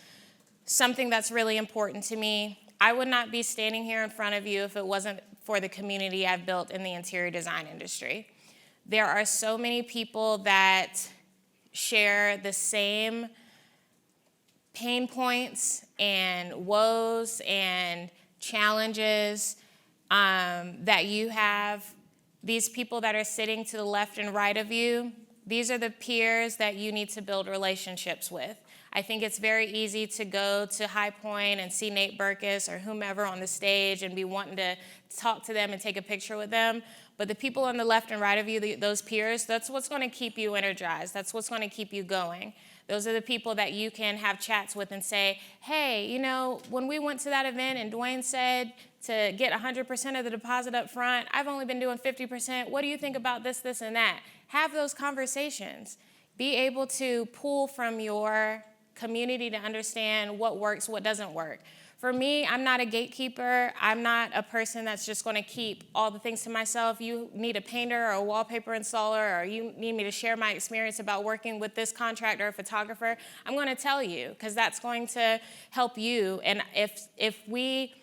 something that's really important to me. I would not be standing here in front of you if it wasn't for the community I've built in the interior design industry. There are so many people that share the same pain points and woes and challenges that you have. These people that are sitting to the left and right of you, these are the peers that you need to build relationships with. I think it's very easy to go to High Point and see Nate Berkus or whomever on the stage and be wanting to talk to them and take a picture with them. But the people on the left and right of you, those peers, that's what's going to keep you energized. That's what's going to keep you going. Those are the people that you can have chats with and say, hey, you know, when we went to that event and Dwayne said to get 100% of the deposit up front, I've only been doing 50%. What do you think about this, and that? Have those conversations. Be able to pull from your community to understand what works, what doesn't work. For me, I'm not a gatekeeper. I'm not a person that's just going to keep all the things to myself. You need a painter or a wallpaper installer, or you need me to share my experience about working with this contractor or photographer, I'm going to tell you, because that's going to help you. And if we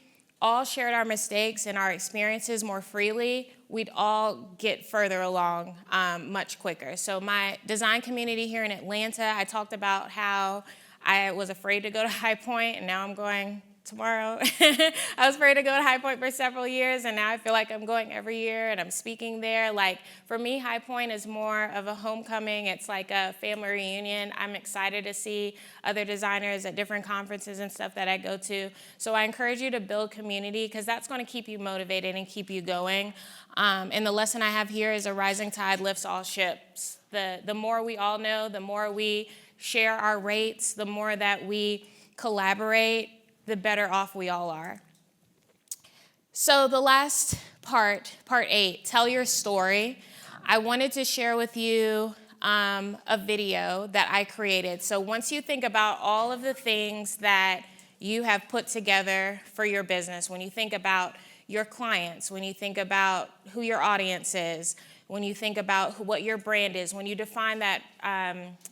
all shared our mistakes and our experiences more freely, we'd all get further along much quicker. So my design community here in Atlanta, I talked about how I was afraid to go to High Point, and now I'm going tomorrow. I was afraid to go to High Point for several years, and now I feel like I'm going every year and I'm speaking there. Like, for me, High Point is more of a homecoming. It's like a family reunion. I'm excited to see other designers at different conferences and stuff that I go to. So I encourage you to build community, because that's going to keep you motivated and keep you going. And the lesson I have here is a rising tide lifts all ships. The more we all know, the more we share our rates, the more that we collaborate, the better off we all are. So the last part 8, tell your story. I wanted to share with you a video that I created. So once you think about all of the things that you have put together for your business, when you think about your clients, when you think about who your audience is, when you think about what your brand is, when you define that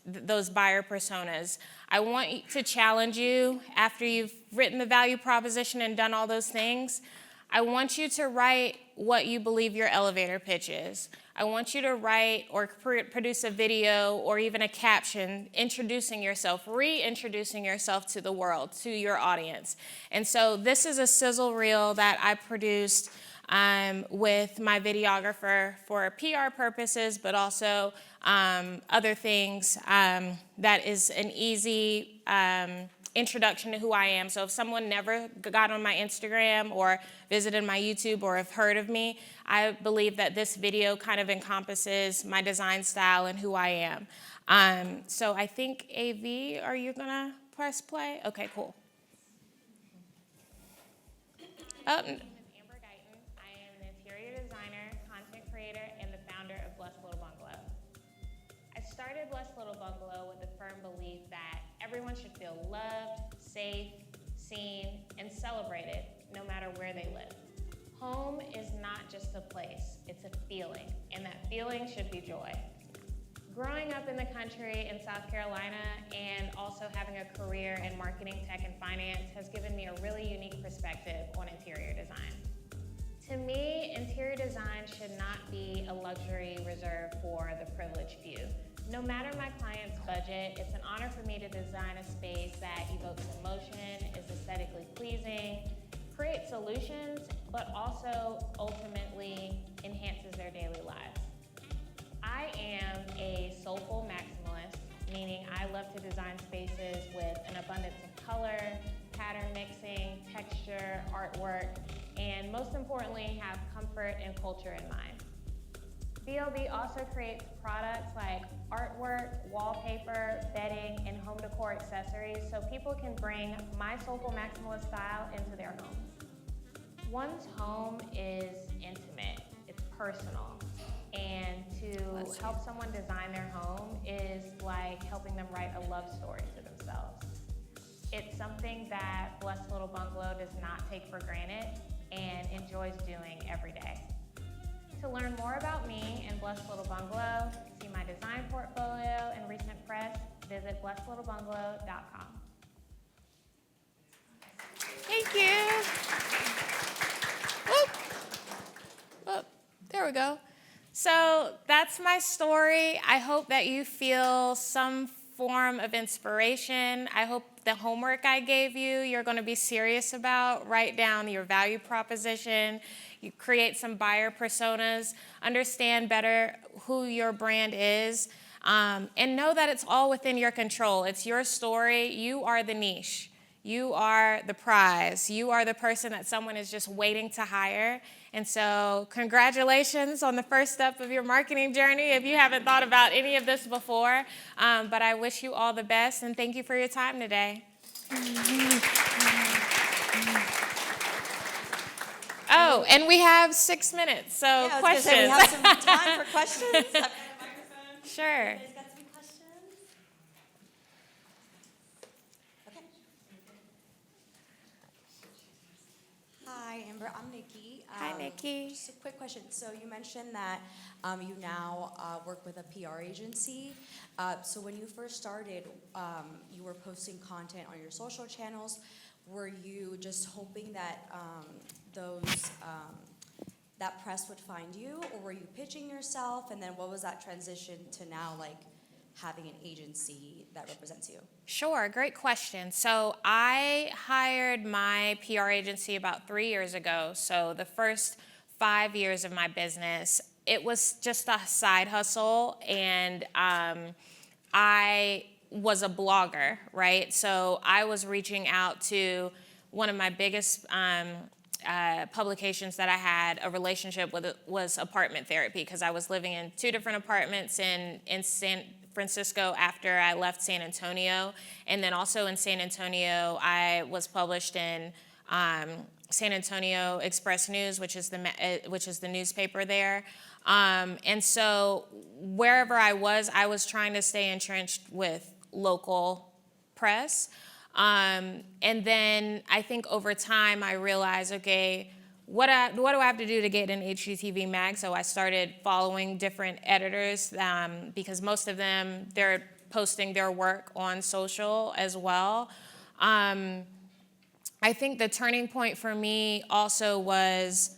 those buyer personas, I want to challenge you, after you've written the value proposition and done all those things, I want you to write what you believe your elevator pitch is. I want you to write or produce a video or even a caption introducing yourself, reintroducing yourself to the world, to your audience. And so this is a sizzle reel that I produced with my videographer for PR purposes, but also other things that is an easy introduction to who I am. So if someone never got on my Instagram or visited my YouTube or have heard of me, I believe that this video kind of encompasses my design style and who I am. So I think, AV, are you gonna press play? Okay, cool. Oh, Amber Guyton. I am an interior designer, content creator, and the founder of Blessed Little Bungalow. I started Blessed Little Bungalow with the firm belief that everyone should feel loved, safe, seen, and celebrated, no matter where they live. Home is not just a place, it's a feeling, and that feeling should be joy. Growing up in the country in South Carolina and also having a career in marketing, tech, and finance has given me a really unique perspective on interior design. To me, interior design should not be a luxury reserved for the privileged few. No matter my client's budget, it's an honor for me to design a space that evokes emotion, is aesthetically pleasing, creates solutions, but also ultimately enhances their daily lives. I am a soulful maximalist, meaning I love to design spaces with an abundance of color, pattern mixing, texture, artwork, and most importantly, have comfort and culture in mind. BLB also creates products like artwork, wallpaper, bedding, and home decor accessories so people can bring my soulful maximalist style into their homes. One's home is intimate, it's personal, and to help someone design their home is like helping them write a love story to themselves. It's something that Blessed Little Bungalow does not take for granted and enjoys doing every day. To learn more about me and Blessed Little Bungalow, see my design portfolio and recent press, visit blessedlittlebungalow.com. Thank you. Whoop. Oh, there we go. So that's my story. I hope that you feel some form of inspiration. I hope the homework I gave you, you're going to be serious about. Write down your value proposition. You create some buyer personas. Understand better who your brand is. And know that it's all within your control. It's your story. You are the niche. You are the prize. You are the person that someone is just waiting to hire. And so congratulations on the first step of your marketing journey if you haven't thought about any of this before. But I wish you all the best, and thank you for your time today. Oh, and we have 6 minutes, so questions. We have some time for questions. Sure. You guys got some questions? Nikki. Hi, Nikki. Just a quick question. So you mentioned that you now work with a PR agency. So when you first started, you were posting content on your social channels. Were you just hoping that those that press would find you, or were you pitching yourself? And then what was that transition to now, like having an agency that represents you? Sure, great question. So I hired my PR agency about 3 years ago. So the first 5 years of my business, it was just a side hustle, and I was a blogger, right? So I was reaching out to one of my biggest publications that I had a relationship with was apartment therapy, because I was living in 2 different apartments in San Francisco after I left San Antonio. And then also in San Antonio, I was published in San Antonio Express News, which is the newspaper there. And so wherever I was trying to stay entrenched with local press. And then I think over time I realized, okay, what do I have to do to get an HGTV mag? So I started following different editors because most of them, they're posting their work on social as well. I think the turning point for me also was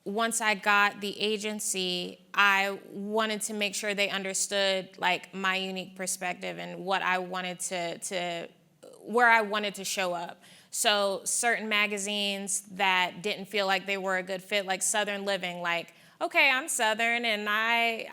once I got the agency, I wanted to make sure they understood like my unique perspective and what I wanted to where I wanted to show up. So certain magazines that didn't feel like they were a good fit, like Southern Living, like, okay, I'm Southern and I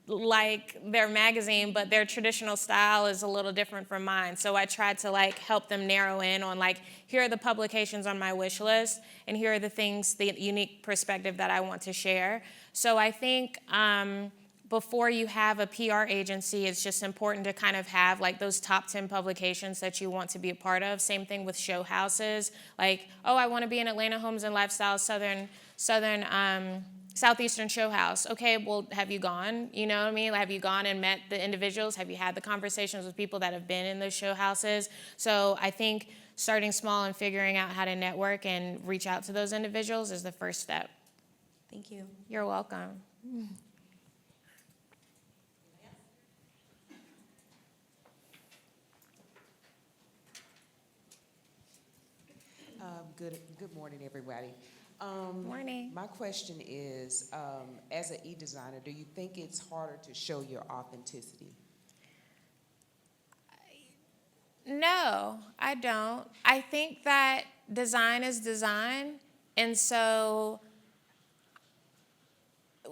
like their magazine, but their traditional style is a little different from mine. So I tried to like help them narrow in on like, here are the publications on my wish list, and here are the things, the unique perspective that I want to share. So I think before you have a PR agency, it's just important to kind of have like those top 10 publications that you want to be a part of. Same thing with show houses. Like, oh, I want to be in Atlanta Homes and Lifestyle Southeastern Show House. Okay, well, have you gone? You know what I mean? Have you gone and met the individuals? Have you had the conversations with people that have been in those show houses? So I think starting small and figuring out how to network and reach out to those individuals is the first step. Thank you. You're welcome. Good morning, everybody. Morning. My question is, as an e-designer, do you think it's harder to show your authenticity? No, I don't. I think that design is design, and so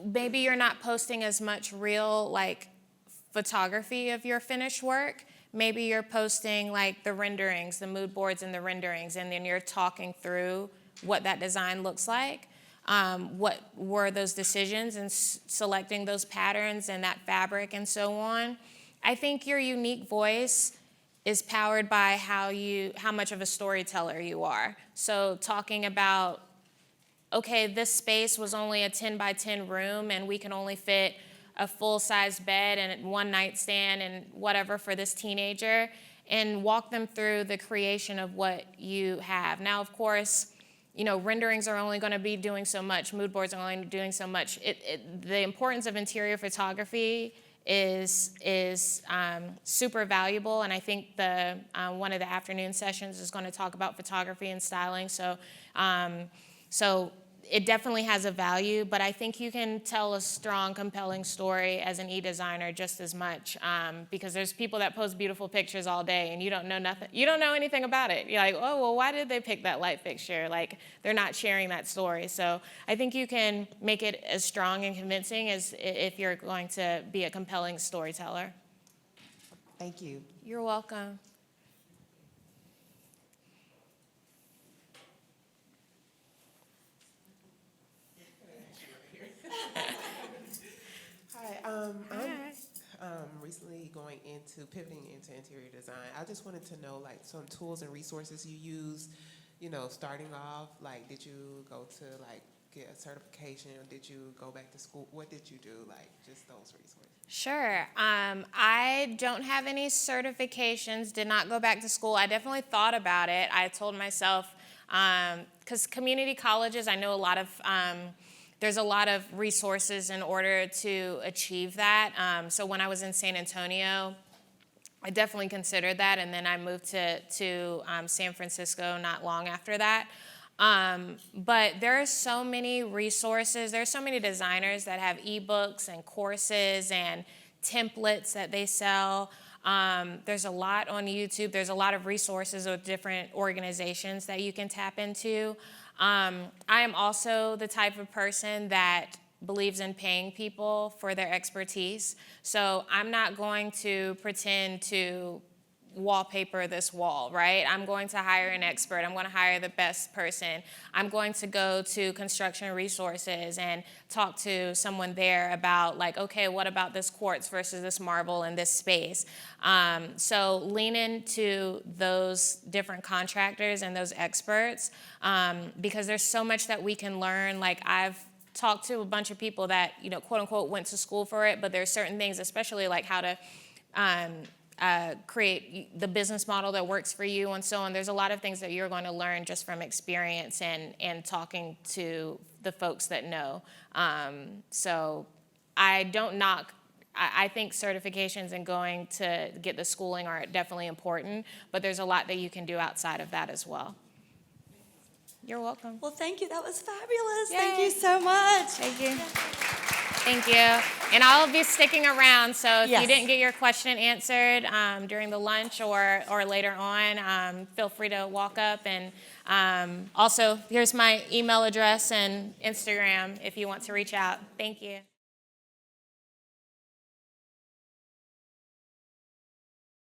maybe you're not posting as much real like photography of your finished work. Maybe you're posting like the renderings, the mood boards and the renderings, and then you're talking through what that design looks like. What were those decisions and selecting those patterns and that fabric and so on. I think your unique voice is powered by how much of a storyteller you are. So talking about, okay, this space was only a 10 by 10 room and we can only fit a full-size bed and one nightstand and whatever for this teenager, and walk them through the creation of what you have. Now, of course, you know, renderings are only going to be doing so much. Mood boards are only doing so much. The importance of interior photography is super valuable, and I think the one of the afternoon sessions is going to talk about photography and styling. So it definitely has a value, but I think you can tell a strong, compelling story as an e-designer just as much, because there's people that post beautiful pictures all day and you don't know nothing. You don't know anything about it. You're like, oh, well, why did they pick that light fixture? Like, they're not sharing that story. So I think you can make it as strong and convincing as if you're going to be a compelling storyteller. Thank you. You're welcome. Hi, I'm recently pivoting into interior design. I just wanted to know like some tools and resources you use, you know, starting off. Like, did you go to like get a certification, or did you go back to school? What did you do? Like, just those resources. Sure. I don't have any certifications, did not go back to school. I definitely thought about it. I told myself Because community colleges, I know there's a lot of resources in order to achieve that. So when I was in San Antonio, I definitely considered that, and then I moved to San Francisco not long after that. But there are so many resources. There are so many designers that have ebooks and courses and templates that they sell. There's a lot on YouTube. There's a lot of resources with different organizations that you can tap into. I am also the type of person that believes in paying people for their expertise. So I'm not going to pretend to wallpaper this wall, right? I'm going to hire an expert. I'm going to hire the best person. I'm going to go to construction resources and talk to someone there about like, okay, what about this quartz versus this marble in this space? So lean into those different contractors and those experts because there's so much that we can learn. Like I've talked to a bunch of people that, quote unquote, went to school for it, but there's certain things, especially like how to create the business model that works for you and so on. There's a lot of things that you're going to learn just from experience and talking to the folks that know. So I don't knock. I think certifications and going to get the schooling are definitely important, but there's a lot that you can do outside of that as well. You're welcome. Well, thank you. That was fabulous. Yay. Thank you so much. Thank you. Thank you. And I'll be sticking around, so if you didn't get your question answered during the lunch or later on, feel free to walk up. And also, here's my email address and Instagram if you want to reach out. Thank you.